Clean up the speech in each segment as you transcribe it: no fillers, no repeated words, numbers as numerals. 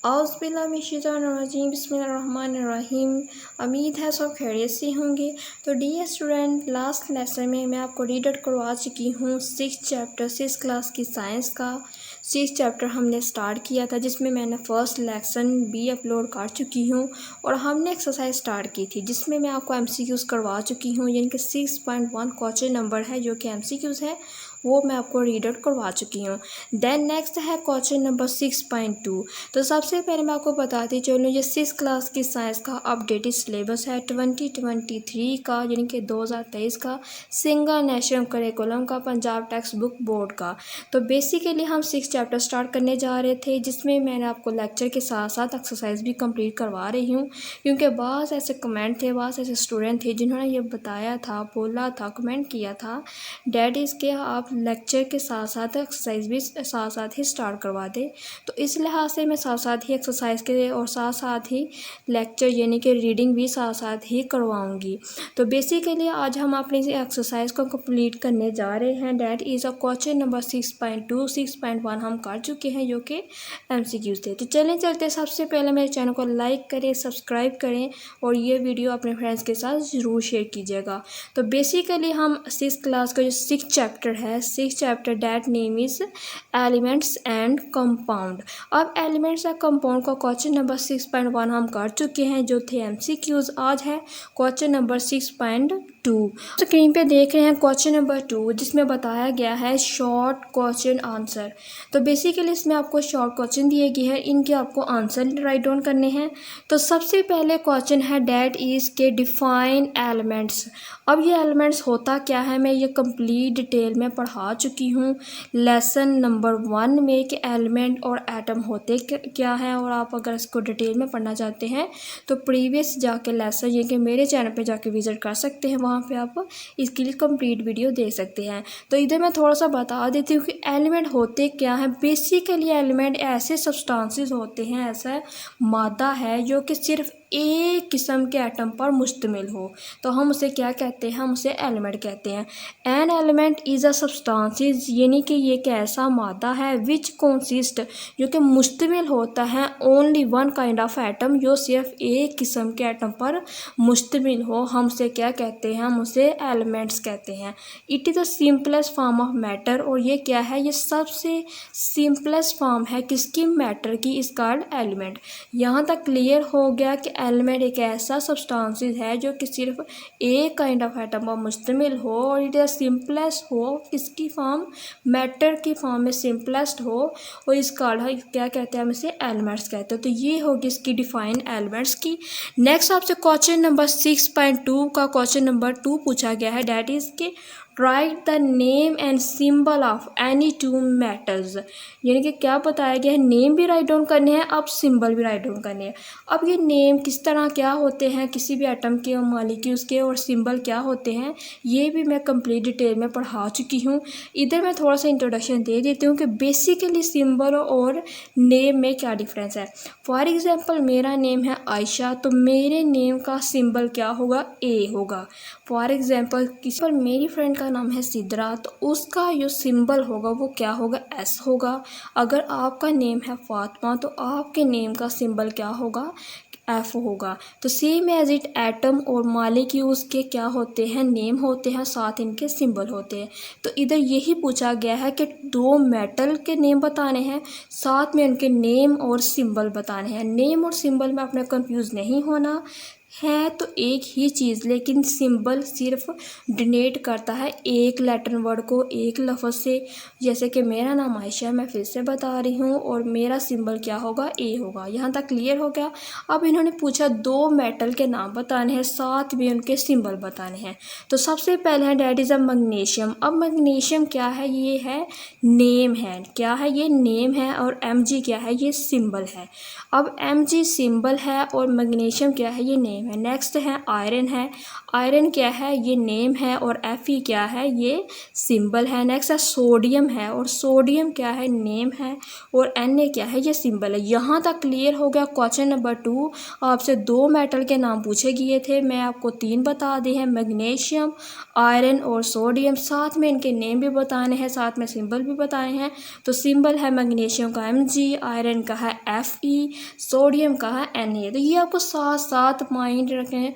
औज़ुबिल्लाहिमिनश्शैतानिर्रजीम बिस्मिल्लाहिर्रहमानिर्रहीम। उम्मीद है सब खैरियत से होंगे। तो डियर स्टूडेंट, लास्ट लेसन में मैं आपको रीड आउट करवा चुकी हूँ 6th चैप्टर 6 क्लास की साइंस का 6th चैप्टर हमने स्टार्ट किया था, जिसमें मैंने फ़र्स्ट लेसन भी अपलोड कर चुकी हूँ और हमने एक्सरसाइज स्टार्ट की थी जिसमें मैं आपको MCQs करवा चुकी हूँ, यानी कि 6.1 क्वेश्चन नंबर है जो कि MCQs है, वो मैं आपको रीड आउट करवा चुकी हूँ। देन नेक्स्ट है क्वेश्चन नंबर 6.2। तो सबसे पहले मैं आपको बताती चलूँ, ये 6 क्लास की साइंस का अपडेटेड सिलेबस है 2023 का, यानी कि 2023 का सिंगल नेशनल करिकुलम का, पंजाब टेक्स्ट बुक बोर्ड का। तो बेसिकली हम 6 चैप्टर स्टार्ट करने जा रहे थे, जिसमें मैंने आपको लेक्चर के साथ साथ एक्सरसाइज भी कंप्लीट करवा रही हूँ, क्योंकि बहुत ऐसे कमेंट थे, बहुत ऐसे स्टूडेंट थे जिन्होंने ये बताया था, बोला था, कमेंट किया था डैट इज़ के आप लेक्चर के साथ साथ एक्सरसाइज भी साथ साथ ही स्टार्ट करवा दें। तो इस लिहाज से मैं साथ साथ ही एक्सरसाइज के और साथ साथ ही लेक्चर यानी कि रीडिंग भी साथ साथ ही करवाऊंगी। तो बेसिकली आज हम अपनी एक्सरसाइज को कंप्लीट करने जा रहे हैं। That is a question number 6.2 6.1 हम कर चुके हैं जो कि MCQs थे। तो चलें चलते, सबसे पहले मेरे चैनल को लाइक करें, सब्सक्राइब करें और ये वीडियो अपने फ्रेंड्स के साथ ज़रूर शेयर कीजिएगा। तो बेसिकली हम 6 क्लास का जो 6 चैप्टर है, 6 chapter that name is elements and compound. अब एलिमेंट्स एंड कंपाउंड का क्वेश्चन नंबर 6.1 हम कर चुके हैं जो थे MCQs। आज है क्वेश्चन नंबर 6.2। स्क्रीन पे देख रहे हैं क्वेश्चन नंबर 2, जिसमें बताया गया है शॉर्ट क्वेश्चन आंसर। तो बेसिकली इसमें आपको शॉर्ट क्वेश्चन दिए गए हैं, इनके आपको आंसर राइट डाउन करने हैं। तो सबसे पहले क्वेश्चन है डैट इज़ के डिफाइन एलिमेंट्स। अब ये एलिमेंट्स होता क्या है, मैं ये कंप्लीट डिटेल में पढ़ा चुकी हूँ लेसन नंबर 1 में कि एलिमेंट और एटम होते क्या हैं। और आप अगर इसको डिटेल में पढ़ना चाहते हैं तो प्रीवियस जाके लेसन ये कि मेरे चैनल पे जाके विज़िट कर सकते हैं, वहाँ पे आप इसके लिए कंप्लीट वीडियो देख सकते हैं। तो इधर मैं थोड़ा सा बता देती हूँ कि एलिमेंट होते क्या हैं। बेसिकली एलिमेंट ऐसे सब्सटेंसेस होते हैं, ऐसा मादा है जो कि सिर्फ एक किस्म के एटम पर मुश्तमिल हो, तो हम उसे क्या कहते हैं, हम उसे एलिमेंट कहते हैं। An element is a substances, यानी कि ये एक ऐसा मादा है विच कंसिस्ट, जो कि मुश्तमिल होता है only one kind of atom, जो सिर्फ एक किस्म के एटम पर मुश्तमिल हो, हम उसे क्या कहते हैं, हम उसे एलिमेंट्स कहते हैं। It is the simplest form of matter, और ये क्या है, ये सबसे सिंपलेस्ट फॉर्म है किसकी, मैटर की, इस कॉल्ड एलिमेंट। यहाँ तक क्लियर हो गया कि एलिमेंट एक ऐसा सब्सटेंसेस है जो कि सिर्फ एक काइंड ऑफ एटम पर मुश्तमिल हो और इट इज सिंपलेस्ट हो, किसकी फॉर्म, मैटर की फॉर्म में सिंपलेस्ट हो, और इस कॉल्ड क्या कहते हैं, हम इसे एलिमेंट्स कहते हैं। तो ये होगी इसकी डिफाइन एलिमेंट्स की। नेक्स्ट आपसे क्वेश्चन नंबर 6.2 का क्वेश्चन नंबर 2 पूछा गया है, डैट इज के right the name and symbol of any two metals. यानी कि क्या बताया गया है, नेम भी राइट डाउन करने हैं, अब सिंबल भी राइट डाउन करने हैं। अब ये नेम किस तरह क्या होते हैं किसी भी एटम के और मॉलिक्यूल्स के, और सिंबल क्या होते हैं, ये भी मैं कंप्लीट डिटेल में पढ़ा चुकी हूँ। इधर मैं थोड़ा सा इंट्रोडक्शन दे देती हूँ कि बेसिकली सिंबल और नेम में क्या डिफरेंस है। फॉर एग्जांपल मेरा नेम है आयशा, तो मेरे नेम का सिंबल क्या होगा, ए होगा। फॉर एग्जांपल किसी पर मेरी फ्रेंड का नाम है सिद्रा, तो उसका जो सिंबल होगा वो क्या होगा, एस होगा। अगर आपका नेम है फातिमा, तो आपके नेम का सिंबल क्या होगा, एफ होगा। तो सेम एज इट एटम और मॉलिक्यूल्स के क्या होते हैं, नेम होते हैं, साथ इनके सिंबल होते हैं। तो इधर यही पूछा गया है कि 2 मेटल के नेम बताने हैं, साथ में उनके नेम और सिंबल बताने हैं। नेम और सिंबल में आपने कंफ्यूज नहीं होना है, तो एक ही चीज़, लेकिन सिंबल सिर्फ डिनोट करता है एक लेटर वर्ड को एक लफ्ज़ से। जैसे कि मेरा नाम आयशा, मैं फिर से बता रही हूँ, और मेरा सिंबल क्या होगा, ए होगा। यहाँ तक क्लियर हो गया। अब इन्होंने पूछा 2 मेटल के नाम बताने हैं, साथ में उनके सिंबल बताने हैं। तो सबसे पहले है डैट इज़ अ मैग्नीशियम। अब मैग्नीशियम क्या है, ये है नेम है, क्या है, ये नेम है, और Mg क्या है, ये सिंबल है। अब Mg सिंबल है और मैग्नीशियम क्या है, ये नेम नेम है। नेक्स्ट है आयरन है। आयरन क्या है, ये नेम है और Fe क्या है, ये सिंबल है। नेक्स्ट है सोडियम है और सोडियम क्या है, नेम है और Na क्या है, ये सिंबल है। यहाँ तक क्लियर हो गया। क्वेश्चन नंबर 2 आपसे 2 मेटल के नाम पूछे गए थे, मैं आपको 3 बता दी हैं, मैग्नीशियम, आयरन और सोडियम। साथ में इनके नेम भी बताने हैं, साथ में सिंबल भी बताए हैं। तो सिंबल है मैग्नीशियम का Mg, आयरन का है Fe, सोडियम का है Na। तो ये आपको साथ साथ माइंड रखें,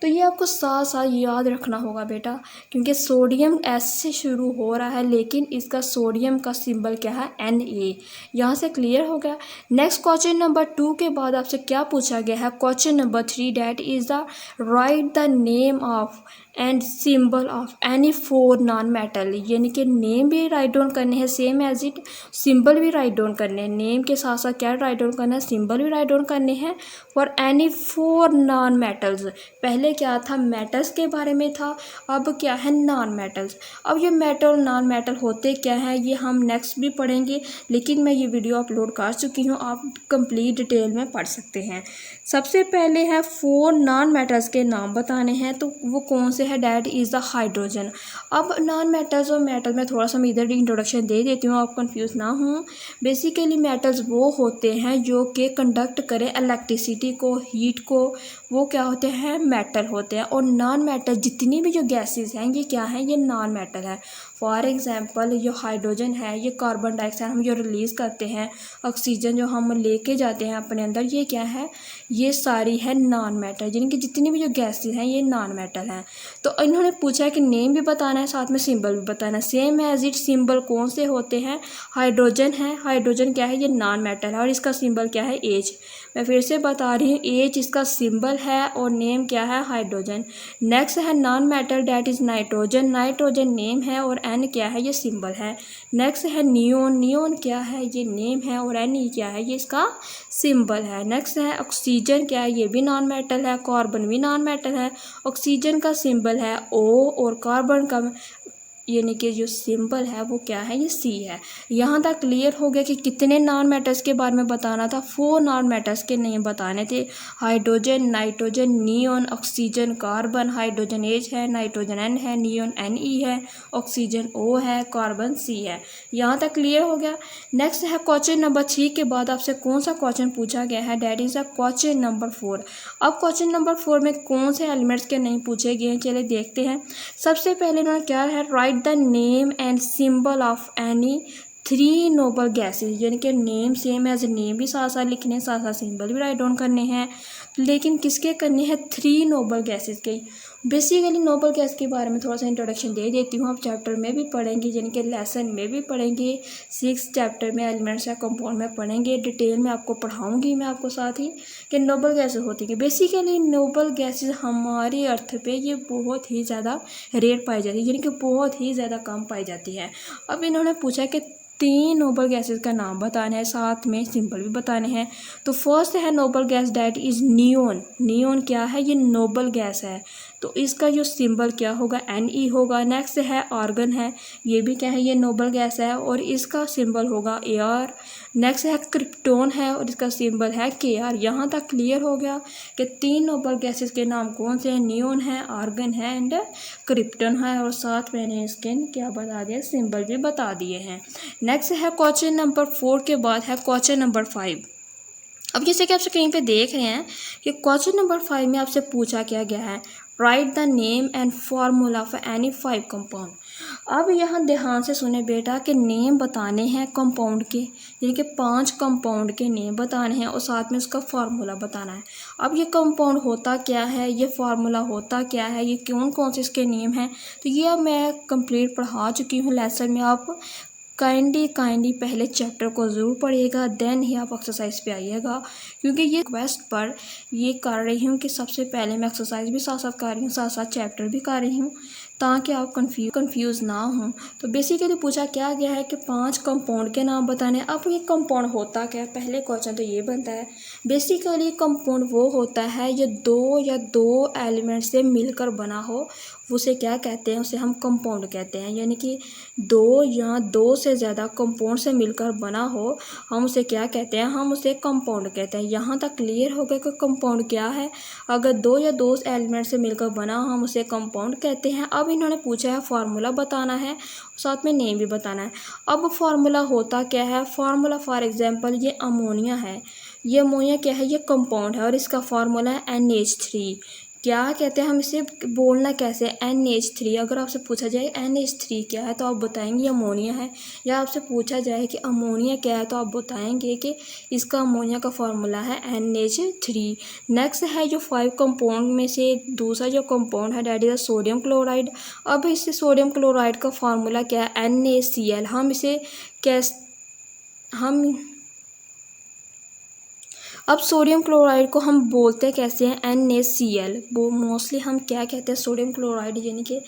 तो ये आपको साथ साथ याद रखना होगा बेटा, क्योंकि सोडियम एस से शुरू हो रहा है लेकिन इसका सोडियम का सिंबल क्या है, Na। यहाँ से क्लियर हो गया। नेक्स्ट क्वेश्चन नंबर 2 के बाद आपसे क्या पूछा गया है, question number 3 that is the right the name of and symbol of any 4 non metal. यानी कि नेम भी राइट डाउन करने हैं सेम एज इट, सिंबल भी राइट डाउन करने हैं। नेम के साथ साथ क्या राइट डाउन करना है, सिंबल भी राइट डाउन करने हैं फॉर एनी 4 नॉन मेटल्स। पहले क्या था, मेटल्स के बारे में था, अब क्या है, नॉन मेटल्स। अब ये मेटल नॉन मेटल होते क्या हैं ये हम नेक्स्ट भी पढ़ेंगे, लेकिन मैं ये वीडियो अपलोड कर चुकी हूँ, आप कंप्लीट डिटेल में पढ़ सकते हैं। सबसे पहले है 4 नॉन मेटल्स के नाम बताने हैं, तो वो कौन से है, डैट इज़ द हाइड्रोजन। अब नॉन मेटल्स और मेटल में थोड़ा सा मैं इधर इंट्रोडक्शन दे देती हूँ, आप कंफ्यूज ना हों। बेसिकली मेटल्स वो होते हैं जो कि कंडक्ट करें इलेक्ट्रिसिटी को, हीट को, वो क्या होते हैं, मेटल होते हैं। और नॉन मेटल जितनी भी जो गैसेस हैं ये क्या हैं, ये नॉन मेटल है। फॉर एग्जांपल जो हाइड्रोजन है, ये कार्बन डाइऑक्साइड हम जो रिलीज़ करते हैं, ऑक्सीजन जो हम लेके जाते हैं अपने अंदर, ये क्या है, ये सारी है नॉन मेटल। जिनकी जितनी भी जो गैसेस हैं ये नॉन मेटल हैं। तो इन्होंने पूछा है कि नेम भी बताना है, साथ में सिंबल भी बताना है। सेम एज इट सिंबल कौन से होते हैं, हाइड्रोजन है। हाइड्रोजन क्या है, ये नॉन मेटल है और इसका सिंबल क्या है, H। मैं फिर से बता रही हूँ, H इसका सिंबल है और नेम क्या है, हाइड्रोजन। नेक्स्ट है non metal, that is nitrogen. Nitrogen name है और N क्या है, ये सिंबल है। नेक्स्ट है नियोन। नियोन क्या है, ये नेम है और Ne क्या है, ये इसका सिंबल है। नेक्स्ट है ऑक्सीजन, क्या है, ये भी नॉन मेटल है। कार्बन भी नॉन मेटल है। ऑक्सीजन का सिंबल है O और कार्बन का यानी कि जो सिंबल है वो क्या है, ये C है। यहाँ तक क्लियर हो गया कि कितने नॉन मेटल्स के बारे में बताना था, 4 नॉन मेटल्स के नेम बताने थे, hydrogen, nitrogen, neon, oxygen, carbon. Hydrogen H है, नाइट्रोजन N है, नियोन Ne है, ऑक्सीजन O है, कार्बन C है। यहाँ तक क्लियर हो गया। नेक्स्ट है क्वेश्चन नंबर 3 के बाद आपसे कौन सा क्वेश्चन पूछा गया है, that is a question number 4। अब क्वेश्चन नंबर 4 में कौन से एलिमेंट्स के नहीं पूछे गए हैं, चलिए देखते हैं। सबसे पहले इन्होंने क्या है, right the name and symbol of any 3 noble gases. यानी कि नेम सेम एज नेम भी साथ साथ लिखने हैं, साथ साथ सिंबल भी राइट डाउन करने हैं, लेकिन किसके करने हैं, 3 नोबल गैसेज के। बेसिकली नोबल गैस के बारे में थोड़ा सा इंट्रोडक्शन दे देती हूँ, आप चैप्टर में भी पढ़ेंगे, यानी कि लेसन में भी पढ़ेंगे, 6 चैप्टर में एलिमेंट्स या कंपाउंड में पढ़ेंगे। डिटेल में आपको पढ़ाऊँगी मैं आपको साथ ही कि नोबल गैसेज होती है। बेसिकली नोबल गैसेज हमारे अर्थ पे ये बहुत ही ज़्यादा रेयर पाई जाती है, यानी कि बहुत ही ज़्यादा कम पाई जाती है। अब इन्होंने पूछा कि 3 नोबल गैसेस का नाम बताना है, साथ में सिंबल भी बताने हैं। तो फर्स्ट है noble gas, that is neon. Neon क्या है, ये नोबल गैस है, तो इसका जो सिंबल क्या होगा, Ne होगा। नेक्स्ट है आर्गन है, ये भी क्या है, ये नोबल गैस है और इसका सिंबल होगा Ar। नेक्स्ट है क्रिप्टोन है और इसका सिंबल है Kr। यहाँ तक क्लियर हो गया कि 3 नोबल गैसेस के नाम कौन से हैं, नियोन है, आर्गन है एंड क्रिप्टन है, और साथ मैंने इसके क्या बता दिया, सिंबल भी बता दिए हैं। नेक्स्ट है क्वेश्चन नंबर 4 के बाद है क्वेश्चन नंबर 5। अब जैसे कि आप स्क्रीन पे देख रहे हैं कि क्वेश्चन नंबर 5 में आपसे पूछा क्या गया है, right the name and formula for any 5 compound. अब यहाँ ध्यान से सुने बेटा कि नेम बताने हैं कंपाउंड के, यानी कि 5 कंपाउंड के नेम बताने हैं और साथ में उसका फार्मूला बताना है। अब ये कंपाउंड होता क्या है, ये फार्मूला होता क्या है, ये कौन कौन से इसके नेम हैं, तो ये मैं कंप्लीट पढ़ा चुकी हूँ लेसन में। आप काइंडली पहले चैप्टर को ज़रूर पढ़िएगा, देन ही आप एक्सरसाइज पे आइएगा, क्योंकि ये रिक्वेस्ट पर ये कर रही हूँ कि सबसे पहले मैं एक्सरसाइज भी साथ साथ कर रही हूँ, साथ साथ चैप्टर भी कर रही हूँ, ताकि आप कंफ्यूज ना हों। तो बेसिकली पूछा क्या गया है कि 5 कंपाउंड के नाम बताने। अब ये कंपाउंड होता क्या है, पहले क्वेश्चन तो ये बनता है। बेसिकली कंपाउंड वो होता है ये 2 या 2 एलिमेंट से मिलकर बना हो, उसे क्या कहते हैं, उसे हम कंपाउंड कहते हैं। यानी कि दो या दो से ज़्यादा कंपाउंड से मिलकर बना हो, हम उसे क्या कहते हैं, हम उसे कंपाउंड कहते हैं। यहाँ तक क्लियर हो गया कि कंपाउंड क्या है। अगर दो या दो एलिमेंट से मिलकर बना हो, हम उसे कंपाउंड कहते हैं। अब इन्होंने पूछा है फार्मूला बताना है, साथ में नेम भी बताना है। अब फार्मूला होता क्या है, फार्मूला फॉर एग्जांपल ये अमोनिया है, ये अमोनिया क्या है, ये कंपाउंड है और इसका फार्मूला है NH3। क्या कहते हैं, हम इसे बोलना कैसे, NH3। अगर आपसे पूछा जाए NH3 क्या है तो आप बताएंगे अमोनिया है, या आपसे पूछा जाए कि अमोनिया क्या है तो आप बताएंगे कि इसका अमोनिया का फार्मूला है NH3। नेक्स्ट है जो 5 कंपाउंड में से दूसरा जो कंपाउंड है डैट इज सोडियम क्लोराइड। अब इससे सोडियम क्लोराइड का फार्मूला क्या है, NaCl। हम इसे अब सोडियम क्लोराइड को हम बोलते कैसे हैं, NaCl। वो मोस्टली हम क्या कहते हैं, सोडियम क्लोराइड, यानी कि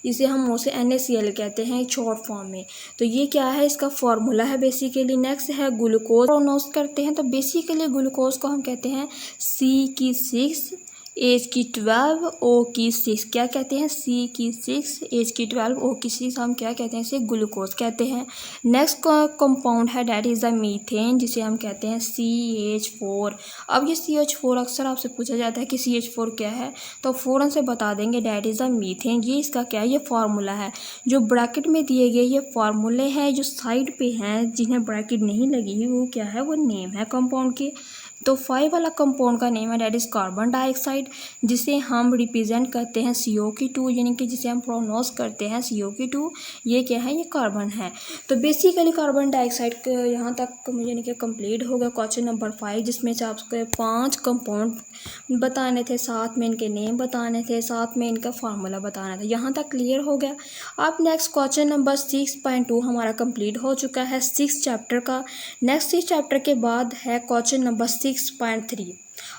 इसे हम मोस्टली NaCl कहते हैं शॉर्ट फॉर्म में। तो ये क्या है, इसका फॉर्मूला है बेसिकली। नेक्स्ट है ग्लूकोज प्रोनाउंस करते हैं, तो बेसिकली ग्लूकोज को हम कहते हैं C6 H12 O6। क्या कहते हैं, C6 H12 O6 हम क्या कहते हैं, इसे ग्लूकोज कहते हैं। नेक्स्ट कंपाउंड है डैट इज़ द मीथेन, जिसे हम कहते हैं CH4। अब ये CH4 अक्सर आपसे पूछा जाता है कि CH4 क्या है, तो फ़ौरन से बता देंगे डैट इज़ द मीथेन। ये इसका क्या है, ये फार्मूला है। जो ब्रैकेट में दिए गए ये फार्मूले हैं, जो साइड पे हैं जिन्हें ब्रैकेट नहीं लगी वो क्या है, वो नेम है कंपाउंड के। तो 5 वाला कंपाउंड का नेम है डैट इज़ कार्बन डाइऑक्साइड, जिसे हम रिप्रेजेंट करते हैं CO2, यानी कि जिसे हम प्रोनाउंस करते हैं CO2। ये क्या है, ये कार्बन है। तो बेसिकली कार्बन डाइऑक्साइड के यहाँ तक मुझे यानी कि कंप्लीट हो गया क्वेश्चन नंबर 5, जिसमें से आपको 5 कंपाउंड बताने थे, साथ में इनके नेम बताने थे, साथ में इनका फार्मूला बताना था। यहाँ तक क्लियर हो गया। अब नेक्स्ट क्वेश्चन नंबर 6.2 हमारा कंप्लीट हो चुका है 6 चैप्टर का। नेक्स्ट 6 चैप्टर के बाद है क्वेश्चन नंबर 6.3।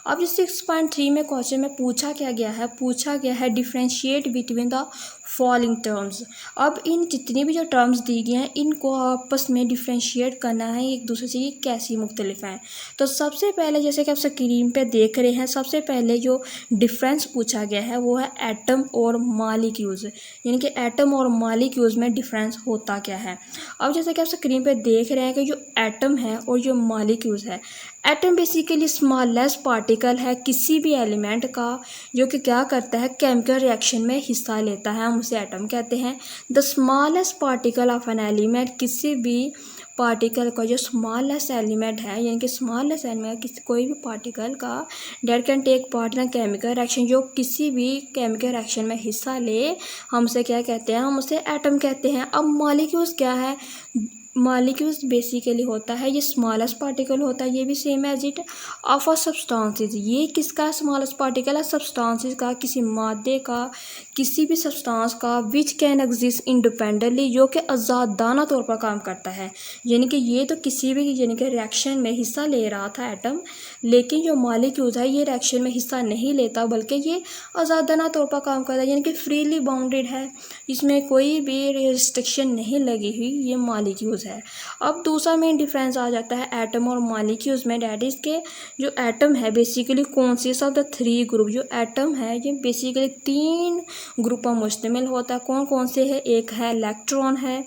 अब इस 6.3 में क्वेश्चन में पूछा गया है differentiate between the following terms. अब इन जितनी भी जो टर्म्स दी गई हैं इनको आपस में डिफ्रेंशिएट करना है, एक दूसरे से ये कैसी मुख्तलिफ हैं। तो सबसे पहले जैसे कि आप स्क्रीन पे देख रहे हैं, सबसे पहले जो डिफरेंस पूछा गया है वो है एटम और मॉलिक्यूल्स, यानी कि एटम और मॉलिक्यूल्स में डिफरेंस होता क्या है। अब जैसे कि आप स्क्रीन पे देख रहे हैं कि जो एटम है और जो मॉलिक्यूल्स है, एटम बेसिकली स्मॉलेस्ट पार्टिकल है किसी भी एलिमेंट का जो कि क्या करता है, केमिकल रिएक्शन में हिस्सा लेता है, हम उसे एटम कहते हैं। The smallest particle of an element, किसी भी पार्टिकल का जो स्मॉलेस्ट एलिमेंट है, यानी कि स्मॉलेस्ट एलिमेंट किसी कोई भी पार्टिकल का that can take part in chemical reaction, जो किसी भी केमिकल रिएक्शन में हिस्सा ले, हम उसे क्या कहते हैं, हम उसे एटम कहते हैं। अब मॉलिक्यूल्स क्या है, मॉलिक्यूल्स बेसिकली होता है ये स्मॉलेस्ट पार्टिकल होता है, ये भी same as it of a substances. ये किसका स्मॉलेस्ट पार्टिकल है, सब्सटेंसेस का, किसी मादे का, किसी भी सब्सटेंस का विच कैन एग्जिस्ट इंडिपेंडेंटली, जो कि आज़ादाना तौर पर काम करता है। यानी कि ये तो किसी भी यानी कि रिएक्शन में हिस्सा ले रहा था एटम, लेकिन जो मॉलिक्यूल्स है ये रिएक्शन में हिस्सा नहीं लेता, बल्कि ये आज़ादाना तौर पर काम करता है, यानी कि फ्रीली बाउंडेड है, इसमें कोई भी रिस्ट्रिक्शन नहीं लगी हुई, ये मॉलिक्यूल्स है। अब दूसरा मेन डिफरेंस आ जाता है एटम और मॉलिक्यूल्स में, डैट इज़ के जो एटम है basically consist of the 3 group. जो एटम है ये बेसिकली 3 ग्रुप पर मुश्तमिल होता है। कौन कौन से है, एक है इलेक्ट्रॉन है,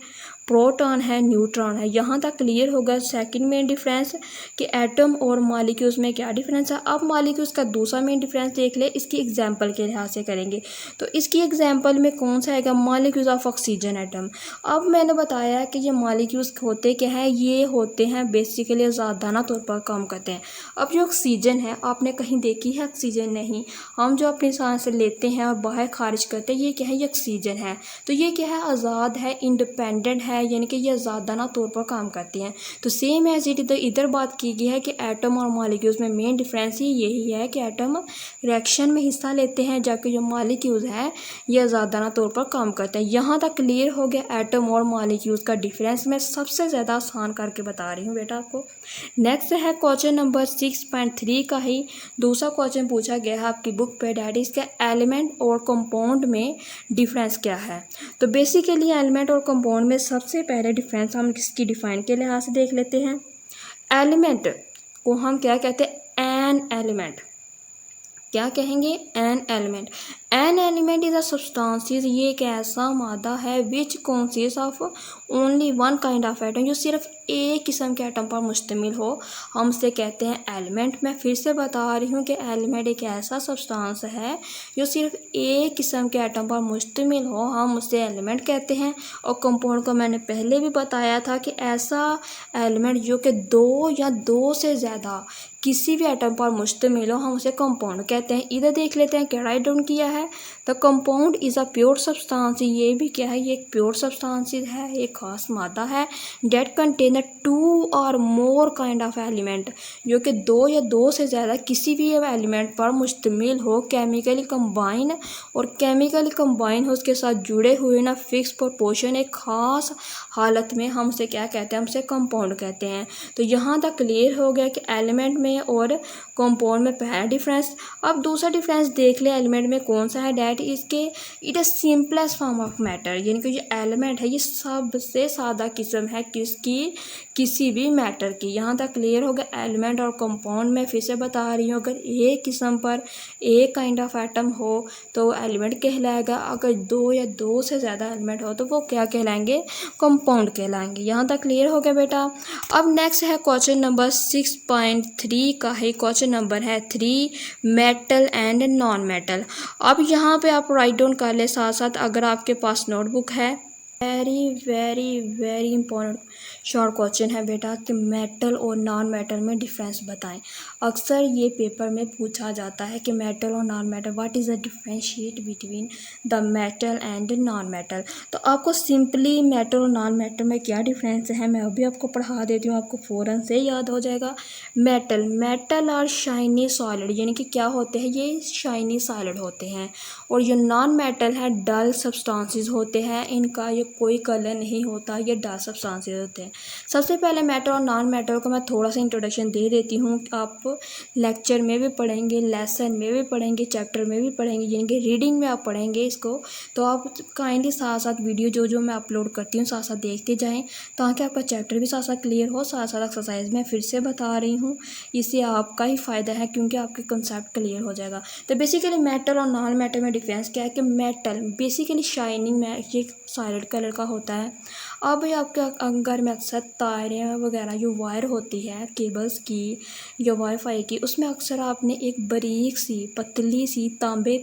प्रोटॉन है, न्यूट्रॉन है। यहाँ तक क्लियर होगा। सेकंड मेन डिफरेंस कि एटम और मॉलिक्यूल्स में क्या डिफरेंस है। अब मॉलिक्यूल्स का दूसरा मेन डिफरेंस देख ले, इसकी एग्जांपल के लिहाज से करेंगे तो इसकी एग्जांपल में कौन सा आएगा, मॉलिक्यूल्स ऑफ ऑक्सीजन एटम। अब मैंने बताया कि ये मॉलिक्यूल्स होते क्या हैं, ये होते हैं बेसिकली आज़ादाना तौर पर काम करते हैं। अब जो ऑक्सीजन है आपने कहीं देखी है, ऑक्सीजन नहीं, हम जो अपनी सांस लेते हैं और बाहर खारिज करते हैं, ये क्या है, ये ऑक्सीजन है। तो ये क्या है, आज़ाद है, इंडिपेंडेंट है, यानी कि ये आज़ादाना तौर पर काम करती हैं। तो सेम एज इट इधर बात की गई है कि एटम और मॉलिक्यूल्स में मेन डिफरेंस ही यही है कि एटम रिएक्शन में हिस्सा लेते हैं, जबकि जो मॉलिक्यूल्स हैं ये आज़ादाना तौर पर काम करते हैं। यहाँ तक क्लियर हो गया एटम और मॉलिक्यूल्स का डिफरेंस। मैं सबसे ज़्यादा आसान करके बता रही हूँ बेटा आपको। नेक्स्ट है क्वेश्चन नंबर 6.3 का ही दूसरा क्वेश्चन पूछा गया है आपकी बुक पे, डैट इज़ का एलिमेंट और कंपाउंड में डिफरेंस क्या है। तो बेसिकली एलिमेंट और कंपाउंड में सबसे पहले डिफरेंस हम किसकी डिफाइन के लिहाज से देख लेते हैं। एलिमेंट को हम क्या कहते हैं, एन एलिमेंट। क्या कहेंगे, an element. An element is a substance, ये एक ऐसा मादा है which consist of only one kind of atom, जो सिर्फ एक किस्म के एटम पर मुश्तमिल हो, हम उसे कहते हैं एलिमेंट। मैं फिर से बता रही हूँ कि एलिमेंट एक ऐसा सब्सटेंस है जो सिर्फ एक किस्म के एटम पर मुश्तमिल हो, हम उसे एलिमेंट कहते हैं। और कंपाउंड को मैंने पहले भी बताया था कि ऐसा एलिमेंट जो कि दो या दो से ज़्यादा किसी भी एटम पर मुश्तमिल हो, हम उसे कंपाउंड कहते हैं। इधर देख लेते हैं क्या राइट डाउन किया है। The compound is a pure substance, ये भी क्या है, ये एक प्योर सब्सटेंस है, एक खास मादा है। डेट कंटेन टू और मोर काइंड ऑफ एलिमेंट, जो कि दो या दो से ज़्यादा किसी भी एलिमेंट पर मुश्तमिल हो, केमिकली कंबाइन, और केमिकली कंबाइन हो उसके साथ जुड़े हुए ना फिक्स प्रोपोर्शन एक ख़ास हालत में, हम उसे क्या कहते हैं, हम उसे कंपाउंड कहते हैं। तो यहाँ तक क्लियर हो गया कि एलिमेंट में और कंपाउंड में पहला डिफरेंस। अब दूसरा डिफरेंस देख ले एलिमेंट में कौन सा है, डैट इसके it is simplest form of matter, यानी कि जो एलिमेंट है ये सबसे सादा किस्म है किसकी, किसी भी मैटर की। यहाँ तक क्लियर हो गया एलिमेंट और कंपाउंड में। फिर से बता रही हूँ, अगर एक किस्म पर एक काइंड ऑफ एटम हो तो एलिमेंट कहलाएगा, अगर दो या दो से ज़्यादा एलिमेंट हो तो वो क्या कहलाएंगे, कंपाउंड कहलाएंगे। यहाँ तक क्लियर हो गया बेटा। अब नेक्स्ट है क्वेश्चन नंबर 6.3 का है, क्वेश्चन नंबर है 3, मेटल एंड नॉन मेटल। अब यहाँ पे आप राइट डाउन कर ले साथ साथ, अगर आपके पास नोटबुक है। Very very very important short question है बेटा कि मेटल और नॉन मेटल में डिफरेंस बताएं। अक्सर ये पेपर में पूछा जाता है कि मेटल और non metal, what is the differentiate between the metal and non metal. तो आपको सिंपली मेटल और नॉन मेटल में क्या डिफरेंस है मैं अभी आपको पढ़ा देती हूँ, आपको फ़ौरन से याद हो जाएगा। मेटल और शाइनी सॉलिड, यानी कि क्या होते हैं, ये शाइनी सॉलिड होते हैं। और जो नॉन मेटल है डल सब्सटेंसेस होते हैं, इनका ये कोई कलर नहीं होता, ये डल सब्सटेंसेस होते हैं। सबसे पहले मेटल और नॉन मेटल को मैं थोड़ा सा इंट्रोडक्शन दे देती हूँ। आप लेक्चर में भी पढ़ेंगे, लेसन में भी पढ़ेंगे, चैप्टर में भी पढ़ेंगे, यानी कि रीडिंग में आप पढ़ेंगे इसको। तो आप काइंडली साथ साथ वीडियो जो जो मैं अपलोड करती हूँ साथ साथ देखते जाएँ, ताकि आपका चैप्टर भी साथ साथ क्लियर हो। साथ साथ एक्सरसाइज में फिर से बता रही हूँ, इससे आपका ही फ़ायदा है क्योंकि आपके कंसेप्ट क्लियर हो जाएगा। तो बेसिकली मेटल और नॉन मेटल में डिफरेंस क्या है कि मेटल बेसिकली शाइनिंग में ये सॉलिड कलर का होता है। अब ये आपके घर में अक्सर तारे वगैरह जो वायर होती है केबल्स की या वाईफाई की, उसमें अक्सर आपने एक बारीक सी पतली सी तांबे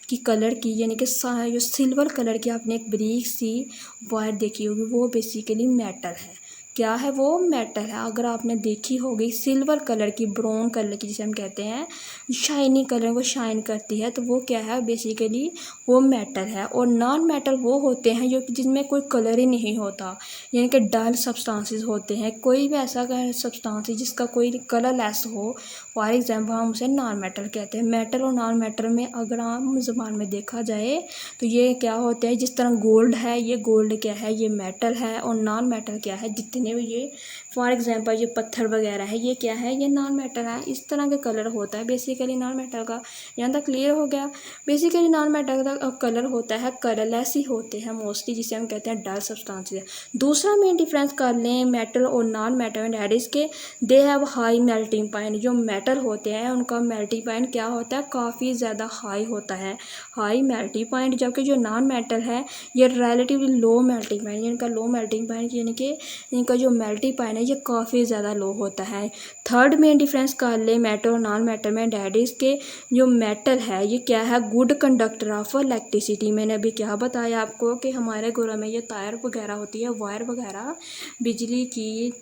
की कलर की, यानी कि जो सिल्वर कलर की आपने एक बारीक सी वायर देखी होगी, वो बेसिकली मेटल है। क्या है वो, मेटल है। अगर आपने देखी होगी सिल्वर कलर की, ब्राउन कलर की जिसे हम कहते हैं, शाइनी कलर, वो शाइन करती है, तो वो क्या है, बेसिकली वो मेटल है। और नॉन मेटल वो होते हैं जो जिनमें कोई कलर ही नहीं होता, यानी कि डल सब्सटेंसेस होते हैं। कोई भी ऐसा सब्सटेंस जिसका कोई कलरलेस हो, फॉर एग्जांपल हम उसे नॉन मेटल कहते हैं। मेटल और नॉन मेटल में अगर आम ज़बान में देखा जाए तो ये क्या होते हैं, जिस तरह गोल्ड है, ये गोल्ड क्या है, ये मेटल है। और नॉन मेटल क्या है, जितने भी ये फॉर एग्जांपल ये पत्थर वगैरह है, ये क्या है, ये नॉन मेटल है। इस तरह का कलर होता है बेसिकली नॉन मेटल का। यहाँ तक क्लियर हो गया। बेसिकली नॉन मेटल का कलर होता है, कलरलेस ही होते हैं मोस्टली, जिसे हम कहते हैं डल सब्सटेंसेस। दूसरा मेन डिफरेंस कर लें मेटल और नॉन मेटल, दैट इज़ के they have high melting point. जो मेटल होते हैं उनका मेल्टिंग पॉइंट क्या होता है, काफ़ी ज़्यादा हाई होता है, हाई मेल्टिंग पॉइंट। जबकि जो नॉन मेटल है ये रिलेटिवली लो मेल्टिंग पॉइंट, इनका लो मेल्टिंग पॉइंट, यानी कि इनका जो मेल्टिंग पॉइंट है ये काफ़ी ज़्यादा लो होता है। थर्ड मेन डिफरेंस कर ले मेटल और नॉन मेटल में, दैट इज़ के जो मेटल है ये क्या है, गुड कंडक्टर ऑफ इलेक्ट्रिसिटी। मैंने अभी क्या बताया आपको कि हमारे घरों में ये तार वगैरह होती है, वायर वगैरह, बिजली की,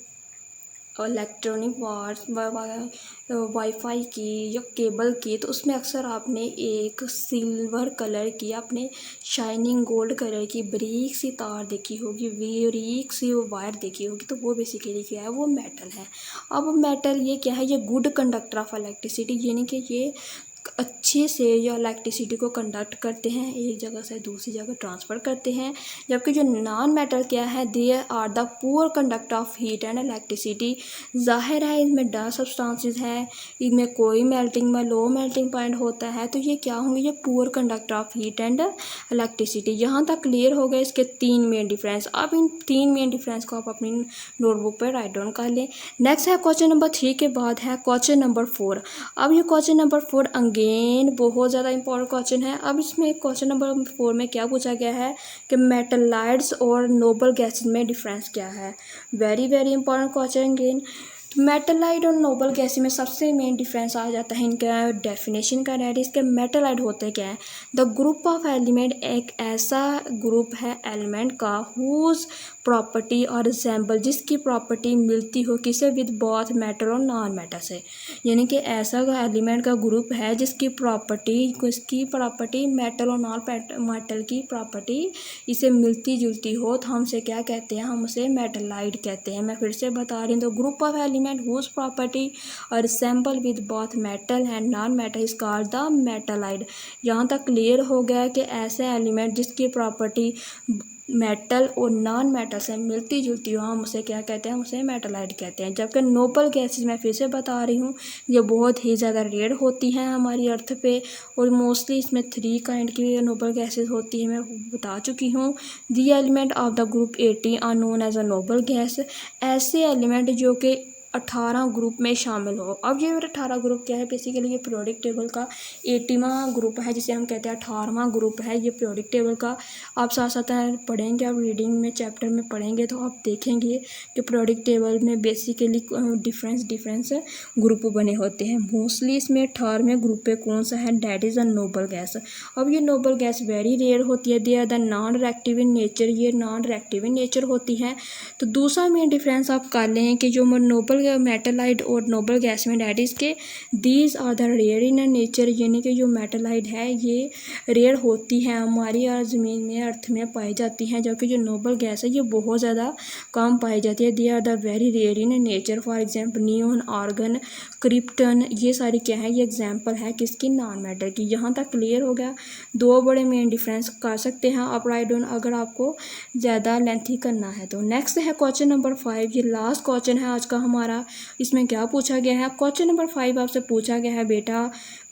इलेक्ट्रॉनिक वायर्स, वाईफाई की या केबल की, तो उसमें अक्सर आपने एक सिल्वर कलर की, आपने शाइनिंग गोल्ड कलर की बारीक सी तार देखी होगी, बारीक सी वायर देखी होगी, तो वो बेसिकली क्या है, वो मेटल है। अब मेटल ये क्या है, ये गुड कंडक्टर ऑफ इलेक्ट्रिसिटी, यानी कि ये अच्छे से या इलेक्ट्रिसिटी को कंडक्ट करते हैं, एक जगह से दूसरी जगह ट्रांसफ़र करते हैं। जबकि जो नॉन मेटल क्या है, they are the poor conductor of heat and electricity. ज़ाहिर है इसमें डल सब्सटेंसेस है, इनमें कोई मेल्टिंग में लो मेल्टिंग पॉइंट होता है, तो ये क्या होंगे, ये poor conductor of heat and electricity. यहाँ तक क्लियर हो गए इसके तीन मेन डिफरेंस। अब इन तीन मेन डिफरेंस को आप अपनी नोटबुक पर राइट डाउन कर लें। नेक्स्ट है क्वेश्चन नंबर 3 के बाद है क्वेश्चन नंबर 4। अब ये क्वेश्चन नंबर 4 अगेन बहुत ज़्यादा इंपॉर्टेंट क्वेश्चन है। अब इसमें क्वेश्चन नंबर 4 में क्या पूछा गया है कि मेटलाइड्स और नोबल गैसेज में डिफरेंस क्या है। Very very important question again. Metalloid और नोबल गैसेज में सबसे मेन डिफरेंस आ जाता है इनका डेफिनेशन का। डेट इसके मेटलाइड होते क्या है, द ग्रुप ऑफ एलिमेंट एक ऐसा ग्रुप है एलिमेंट का हुज प्रॉपर्टी और रिसेंबल जिसकी प्रॉपर्टी मिलती हो किसे विद बोथ मेटल और नॉन मेटल से। यानी कि ऐसा एलिमेंट का ग्रुप है जिसकी प्रॉपर्टी मेटल और नॉन मेटल की प्रॉपर्टी इसे मिलती जुलती हो तो हम उसे क्या कहते हैं, हम उसे मेटलाइड कहते हैं। मैं फिर से बता रही हूँ, तो group of element whose property और resemble with both metal and non metal is called the metalloid. यहाँ तक क्लियर हो गया कि ऐसे एलिमेंट जिसकी प्रॉपर्टी मेटल और नॉन मेटल से मिलती जुलती हो हम उसे क्या कहते हैं, हम उसे मेटलाइड कहते हैं। जबकि नोबल गैसेज मैं फिर से बता रही हूँ ये बहुत ही ज़्यादा रेयर होती हैं हमारी अर्थ पे, और मोस्टली इसमें 3 काइंड की नोबल गैसेज होती है, मैं बता चुकी हूँ। The element of the group 80 are known as a noble gas. ऐसे एलिमेंट जो कि 18 ग्रुप में शामिल हो। अब ये 18 ग्रुप क्या है, बेसिकली ये पीरियोडिक टेबल का 80वां ग्रुप है जिसे हम कहते हैं 18वां ग्रुप है ये पीरियोडिक टेबल का। आप साथ साथ पढ़ेंगे, आप रीडिंग में चैप्टर में पढ़ेंगे तो आप देखेंगे कि पीरियोडिक टेबल में बेसिकली डिफरेंस ग्रुप बने होते हैं। मोस्टली इसमें 18वें ग्रुप पे कौन सा है, that is a noble gas. अब ये नोबल गैस वेरी रेयर होती है, they are the non reactive in nature, ये नॉन रिएक्टिव इन नेचर होती हैं। तो दूसरा मेन डिफरेंस आप कर लें कि जो नोबल मेटलाइड और नोबल गैस में डैट इज़ के these are the rare in nature, यानी कि जो मेटलाइड है ये रेयर होती है हमारी ज़मीन में अर्थ में पाई जाती हैं, जबकि जो नोबल गैस है ये बहुत ज़्यादा कम पाई जाती है। They are the very rare in nature, for example neon, argon, krypton, ये सारी क्या है, ये एग्जांपल है किसकी, नॉन मैटर की। यहाँ तक क्लियर हो गया। 2 बड़े मेन डिफरेंस कर सकते हैं आप राइट डाउन अगर आपको ज़्यादा लेंथी करना है तो। नेक्स्ट है क्वेश्चन नंबर 5, ये लास्ट क्वेश्चन है आज का हमारा। इसमें क्या पूछा गया है, क्वेश्चन नंबर 5 आपसे पूछा गया है बेटा,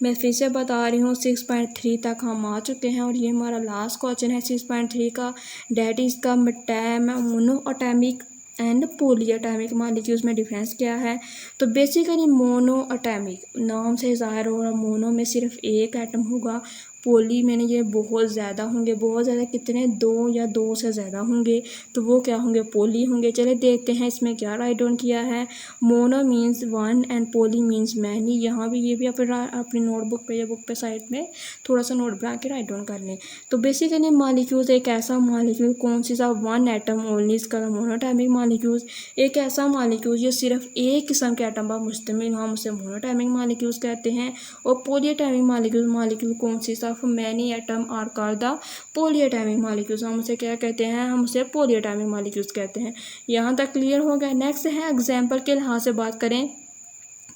मैं फिर से बता रही हूँ 6.3 तक हम आ चुके हैं और ये हमारा लास्ट क्वेश्चन है 6.3 का। डैट इज़ का mono atomic and poly atomic molecules में डिफरेंस क्या है। तो बेसिकली मोनो एटॉमिक नाम से ज़ाहिर हो रहा, मोनो में सिर्फ एक एटम होगा, पॉली में ये बहुत ज़्यादा होंगे, बहुत ज़्यादा कितने, 2 या 2 से ज़्यादा होंगे, तो वो क्या होंगे, पॉली होंगे। चले देखते हैं इसमें क्या राइट डाउन किया है। Mono means 1 and poly means many. यहाँ भी ये भी अपनी नोटबुक पे या बुक पे साइड में थोड़ा सा नोट बना के राइट डाउन कर लें। तो बेसिकली मॉलिक्यूल्स एक ऐसा मॉलिक्यूल कौन सी सा 1 एटम ओनली, इसका मोनोटॉमिक मॉलिक्यूल्स। एक ऐसा मॉलिक्यूल जो सिर्फ एक किस्म के एटम पर मुश्तमिल हम उसे मोनोटॉमिक मॉलिक्यूल्स कहते हैं। और पॉलीएटॉमिक मॉलिक्यूल कौन सी सा many atom are called the polyatomic molecules, हम उसे क्या कहते हैं, हम उसे पॉलीएटॉमिक मॉलिक्यूल्स कहते हैं। यहाँ तक क्लियर हो गया। नेक्स्ट है एग्जाम्पल के लिहाज से बात करें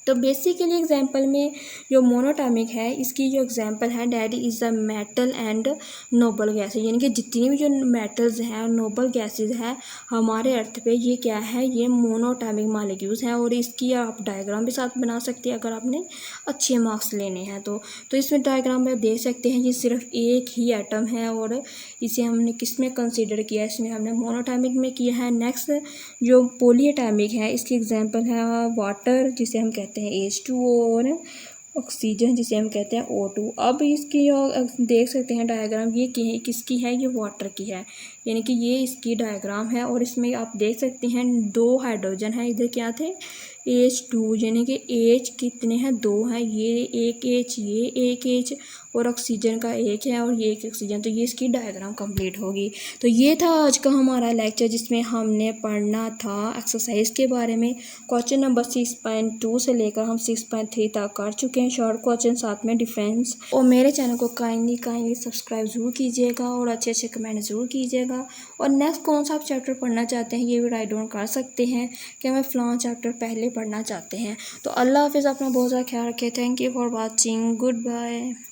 तो बेसिकली एग्जांपल में जो मोनोटॉमिक है इसकी जो एग्जांपल है that is the metal and noble gases, यानी कि जितनी भी जो मेटल्स हैं नोबल गैसेज हैं हमारे अर्थ पे ये क्या है, ये मोनोटॉमिक मॉलिक्यूल्स हैं। और इसकी आप डायग्राम भी साथ बना सकते हैं अगर आपने अच्छे मार्क्स लेने हैं तो इसमें डायग्राम में देख सकते हैं ये सिर्फ एक ही एटम है और इसे हमने किस में कंसिडर किया है, इसमें हमने मोनोटॉमिक में किया है। नेक्स्ट जो पॉलीएटॉमिक है इसकी एग्जांपल है वाटर जिसे हम कहते हैं H2O और ऑक्सीजन जिसे हम कहते हैं O2। अब इसकी जो देख सकते हैं डायग्राम ये किसकी है, ये वाटर की है, यानी कि ये इसकी डायग्राम है। और इसमें आप देख सकते हैं 2 हाइड्रोजन है, इधर क्या थे H2, यानी कि H कितने हैं, 2 हैं, ये एक H, ये एक H और ऑक्सीजन का एक है और ये एक ऑक्सीजन। तो ये इसकी डायग्राम कंप्लीट होगी। तो ये था आज का हमारा लेक्चर जिसमें हमने पढ़ना था एक्सरसाइज के बारे में। क्वेश्चन नंबर 6.2 से लेकर हम 6.3 तक कर चुके हैं शॉर्ट क्वेश्चन, साथ में डिफरेंस। और मेरे चैनल को काइंडली सब्सक्राइब ज़रूर कीजिएगा और अच्छे कमेंट ज़रूर कीजिएगा। और नेक्स्ट कौन सा आप चैप्टर पढ़ना चाहते हैं ये भी राइट डाउन कर सकते हैं कि हमें फ़लाँ चैप्टर पहले पढ़ना चाहते हैं। तो अल्लाह हाफिज़, अपना बहुत ज़्यादा ख्याल रखें। Thank you for watching, good bye.